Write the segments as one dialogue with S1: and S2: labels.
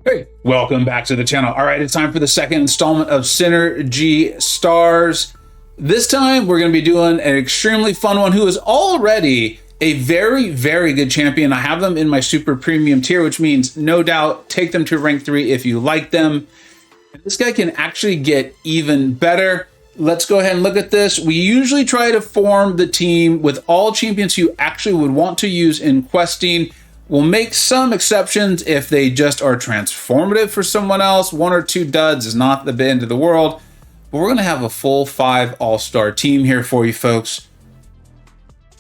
S1: Hey, welcome back to the channel. All right, it's time for the second installment of Synergy Stars. This time, we're going to be doing an extremely fun one who is already a very, very good champion. I have them in my super premium tier, which means no doubt take them to rank 3 if you like them. And this guy can actually get even better. Let's go ahead and look at this. We usually try to form the team with all champions you actually would want to use in questing. We'll make some exceptions if they just are transformative for someone else. 1 or 2 duds is not the end of the world. But we're going to have a full 5 all-star team here for you folks.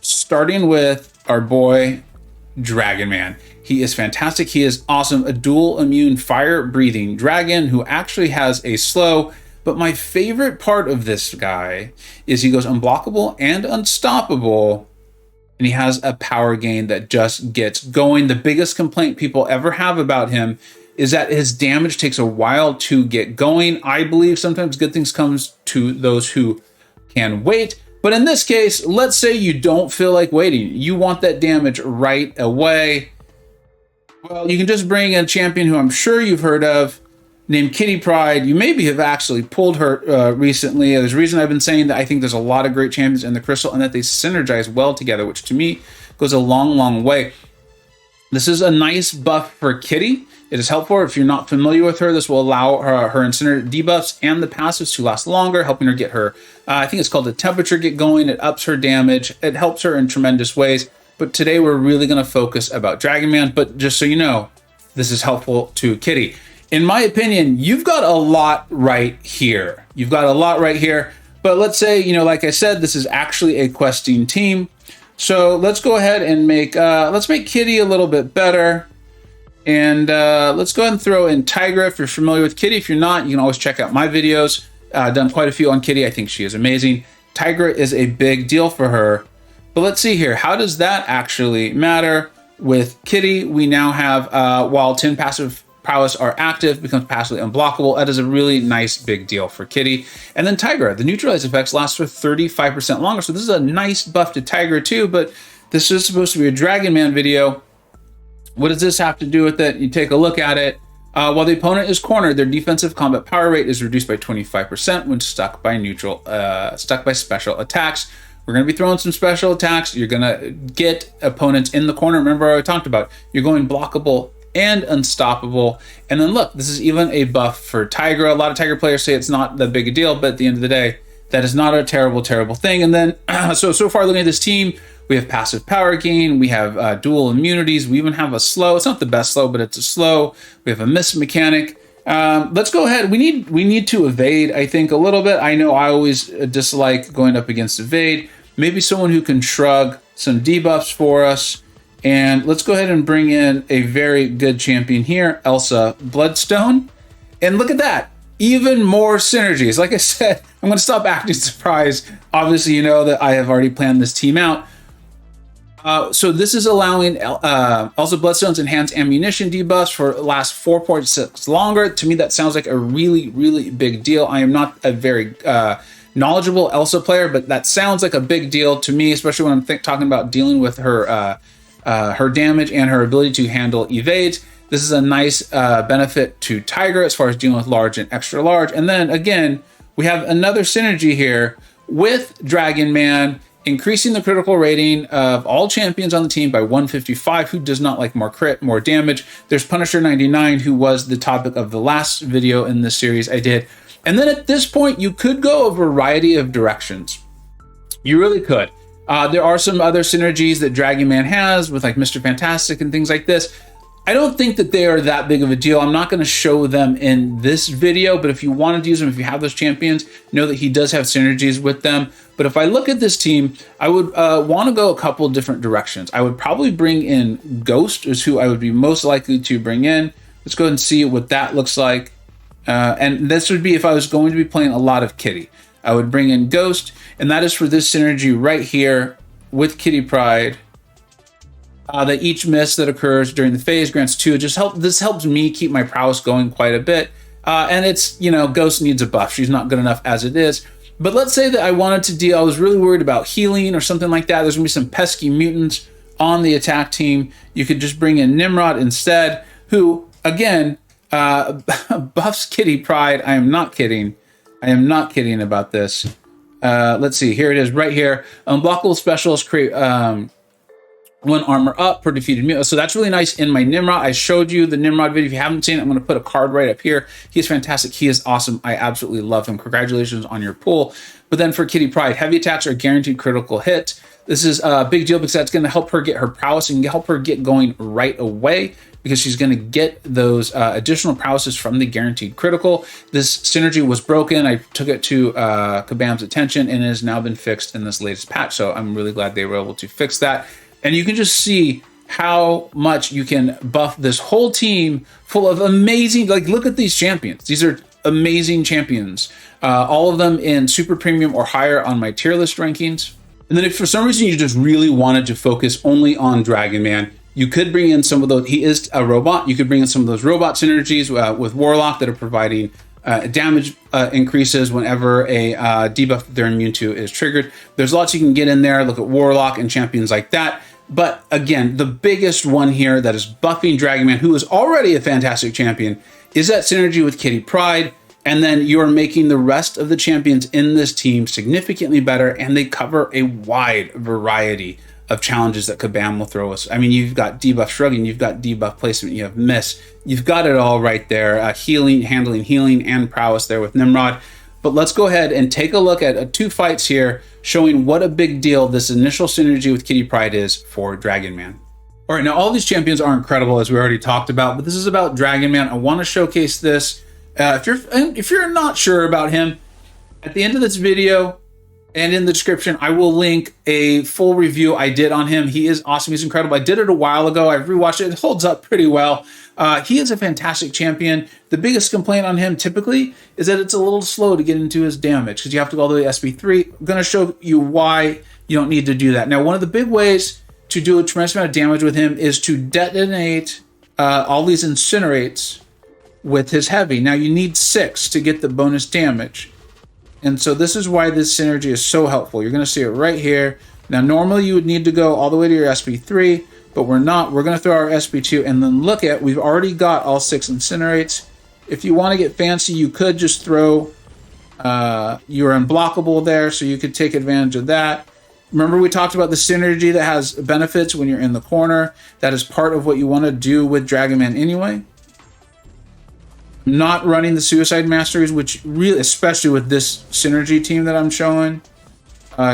S1: Starting with our boy, Dragon Man. He is fantastic. He is awesome. A dual immune fire-breathing dragon who actually has a slow. But my favorite part of this guy is he goes unblockable and unstoppable. And he has a power gain that just gets going. The biggest complaint people ever have about him is that his damage takes a while to get going. I believe sometimes good things comes to those who can wait. But in this case, let's say you don't feel like waiting. You want that damage right away. Well, you can just bring in a champion who I'm sure you've heard of, named Pryde. You maybe have actually pulled her recently. There's a reason I've been saying that I think there's a lot of great champions in the Crystal and that they synergize well together, which to me goes a long, long way. This is a nice buff for Kitty. It is helpful if you're not familiar with her. This will allow her incinerate debuffs and the passives to last longer, helping her get her, I think it's called the temperature get going. It ups her damage. It helps her in tremendous ways. But today we're really going to focus about Dragon Man. But just so you know, this is helpful to Kitty. In my opinion, you've got a lot right here. You've got a lot right here. But let's say, like I said, this is actually a questing team. So let's go ahead and make Kitty a little bit better. And let's go ahead and throw in Tigra if you're familiar with Kitty. If you're not, you can always check out my videos. I've done quite a few on Kitty. I think she is amazing. Tigra is a big deal for her. But let's see here. How does that actually matter? With Kitty, we now have, while 10 passive prowess are active, becomes passively unblockable. That is a really nice big deal for Kitty. And then Tigra, the neutralize effects last for 35% longer. So this is a nice buff to Tigra too, but this is supposed to be a Dragon Man video. What does this have to do with it? You take a look at it. While the opponent is cornered, their defensive combat power rate is reduced by 25% when stuck by special attacks. We're going to be throwing some special attacks. You're going to get opponents in the corner. Remember I talked about, you're going blockable and unstoppable. And then look, this is even a buff for Tigra. A lot of Tigra players say it's not that big a deal, but at the end of the day, that is not a terrible, terrible thing. And then, so far looking at this team, we have passive power gain, we have dual immunities, we even have a slow. It's not the best slow, but it's a slow. We have a miss mechanic. Let's go ahead. We need to evade, I think, a little bit. I know I always dislike going up against evade. Maybe someone who can shrug some debuffs for us. And let's go ahead and bring in a very good champion here, Elsa Bloodstone. And look at that, even more synergies. Like I said, I'm going to stop acting surprised. Obviously, you know that I have already planned this team out. So this is allowing Elsa Bloodstone's enhanced ammunition debuffs for last 4.6 longer. To me, that sounds like a really, really big deal. I am not a very knowledgeable Elsa player, but that sounds like a big deal to me, especially when I'm talking about dealing with her her damage and her ability to handle evades. This is a nice benefit to Tigra as far as dealing with large and extra large. And then again, we have another synergy here with Dragon Man, increasing the critical rating of all champions on the team by 155. Who does not like more crit, more damage? There's Punisher 99, who was the topic of the last video in this series I did. And then at this point, you could go a variety of directions. You really could. There are some other synergies that Dragon Man has with like Mr. Fantastic and things like this. I don't think that they are that big of a deal. I'm not going to show them in this video, but if you wanted to use them, if you have those champions, know that he does have synergies with them. But if I look at this team, I would want to go a couple different directions. I would probably bring in Ghost, is who I would be most likely to bring in. Let's go ahead and see what that looks like. And this would be if I was going to be playing a lot of Kitty. I would bring in Ghost, and that is for this synergy right here with Kitty Pryde. That each miss that occurs during the phase grants 2. This helps me keep my prowess going quite a bit. And it's, Ghost needs a buff. She's not good enough as it is. But let's say that I wanted to deal, I was really worried about healing or something like that. There's going to be some pesky mutants on the attack team. You could just bring in Nimrod instead, who, again, Buffs Kitty Pryde. I am not kidding. I am not kidding about this. Let's see. Here it is right here. Unblockable specials create one armor up per defeated mutant. So that's really nice in my Nimrod. I showed you the Nimrod video. If you haven't seen it, I'm going to put a card right up here. He's fantastic. He is awesome. I absolutely love him. Congratulations on your pull. But then for Kitty Pryde, heavy attacks are guaranteed critical hit. This is a big deal because that's going to help her get her prowess and help her get going right away, because she's going to get those additional prowesses from the guaranteed critical. This synergy was broken. I took it to Kabam's attention and it has now been fixed in this latest patch. So I'm really glad they were able to fix that. And you can just see how much you can buff this whole team full of amazing, like, look at these champions. These are amazing champions. All of them in super premium or higher on my tier list rankings. And then if for some reason you just really wanted to focus only on Dragon Man, you could bring in some of those. He is a robot. You could bring in some of those robot synergies with Warlock that are providing damage increases whenever a debuff they're immune to is triggered. There's lots you can get in there. Look at Warlock and champions like that. But again, the biggest one here that is buffing Dragon Man, who is already a fantastic champion, is that synergy with Kitty Pryde. And then you're making the rest of the champions in this team significantly better, and they cover a wide variety of challenges that Kabam will throw us. I mean, you've got debuff shrugging, you've got debuff placement, you have miss, you've got it all right there. Healing, handling, healing, and prowess there with Nimrod. But let's go ahead and take a look at two fights here, showing what a big deal this initial synergy with Kitty Pryde is for Dragon Man. All right, now all these champions are incredible, as we already talked about, but this is about Dragon Man. I want to showcase this. If you're not sure about him, at the end of this video and in the description, I will link a full review I did on him. He is awesome. He's incredible. I did it a while ago. I've rewatched it. It holds up pretty well. He is a fantastic champion. The biggest complaint on him typically is that it's a little slow to get into his damage because you have to go all the way to SP3. I'm going to show you why you don't need to do that. Now, one of the big ways to do a tremendous amount of damage with him is to detonate all these incinerates with his heavy. Now you need 6 to get the bonus damage. And so this is why this synergy is so helpful. You're going to see it right here. Now normally you would need to go all the way to your SP3, but we're not. We're going to throw our SP2 and then look at, we've already got all 6 incinerates. If you want to get fancy, you could just throw your unblockable there, so you could take advantage of that. Remember we talked about the synergy that has benefits when you're in the corner. That is part of what you want to do with Dragon Man anyway. Not running the Suicide Masteries, which really, especially with this synergy team that I'm showing,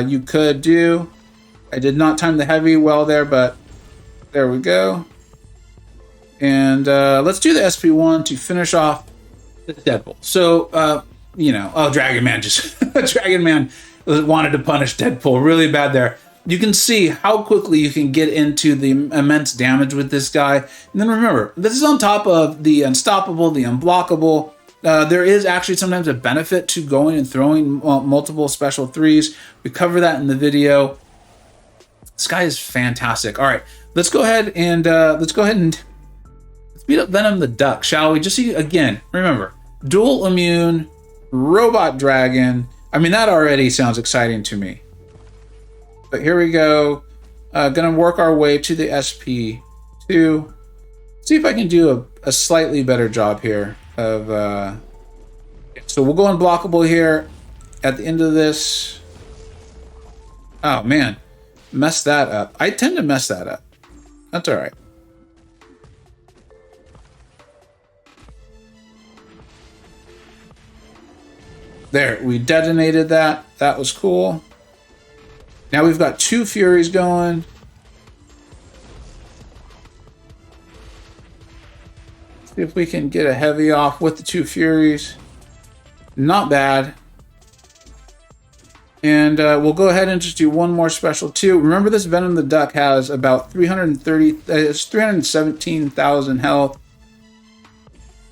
S1: you could do. I did not time the heavy well there, but there we go. And let's do the SP1 to finish off the Deadpool. So, you know, oh, Dragon Man just, Dragon Man wanted to punish Deadpool really bad there. You can see how quickly you can get into the immense damage with this guy. And then remember, this is on top of the unstoppable, the unblockable. There is actually sometimes a benefit to going and throwing multiple special 3s. We cover that in the video. This guy is fantastic. All right, let's go ahead and let's beat up Venom the Duck, shall we? Just see again. Remember, dual immune, robot dragon. I mean, that already sounds exciting to me. But here we go. Gonna work our way to the SP2. See if I can do a slightly better job here of so we'll go unblockable here at the end of this. Oh man, messed that up. I tend to mess that up. That's all right. There, we detonated that. That was cool. Now we've got 2 Furies going. See if we can get a heavy off with the 2 Furies. Not bad. And we'll go ahead and just do one more special too. Remember, this Venom the Duck has about 317,000 health.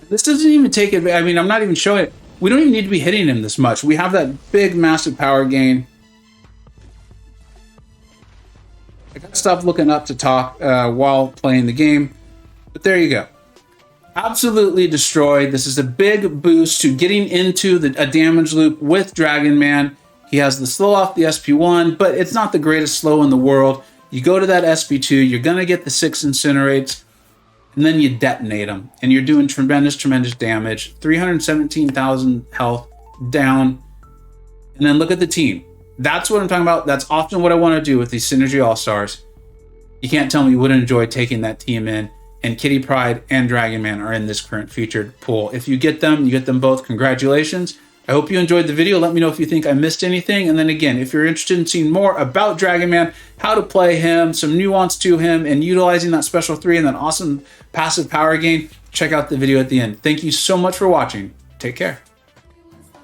S1: This doesn't even take it. I mean, I'm not even showing it. We don't even need to be hitting him this much. We have that big, massive power gain. I gotta stop looking up to talk while playing the game. But there you go. Absolutely destroyed. This is a big boost to getting into a damage loop with Dragon Man. He has the slow off the SP1, but it's not the greatest slow in the world. You go to that SP2, you're gonna get the 6 incinerates. and then you detonate them, and you're doing tremendous damage. 317,000 health down, and then look at the team. That's what I'm talking about. That's often what I want to do with these Synergy All-Stars. You can't tell me you wouldn't enjoy taking that team in, and Kitty Pryde and Dragon Man are in this current featured pool. If you get them, you get them both. Congratulations. I hope you enjoyed the video. Let me know if you think I missed anything. And then again, if you're interested in seeing more about Dragon Man, how to play him, some nuance to him, and utilizing that special 3 and that awesome passive power gain, check out the video at the end. Thank you so much for watching. Take care.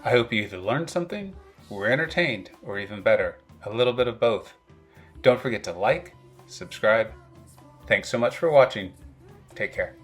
S1: I hope you either learned something, were entertained, or even better, a little bit of both. Don't forget to like, subscribe. Thanks so much for watching. Take care.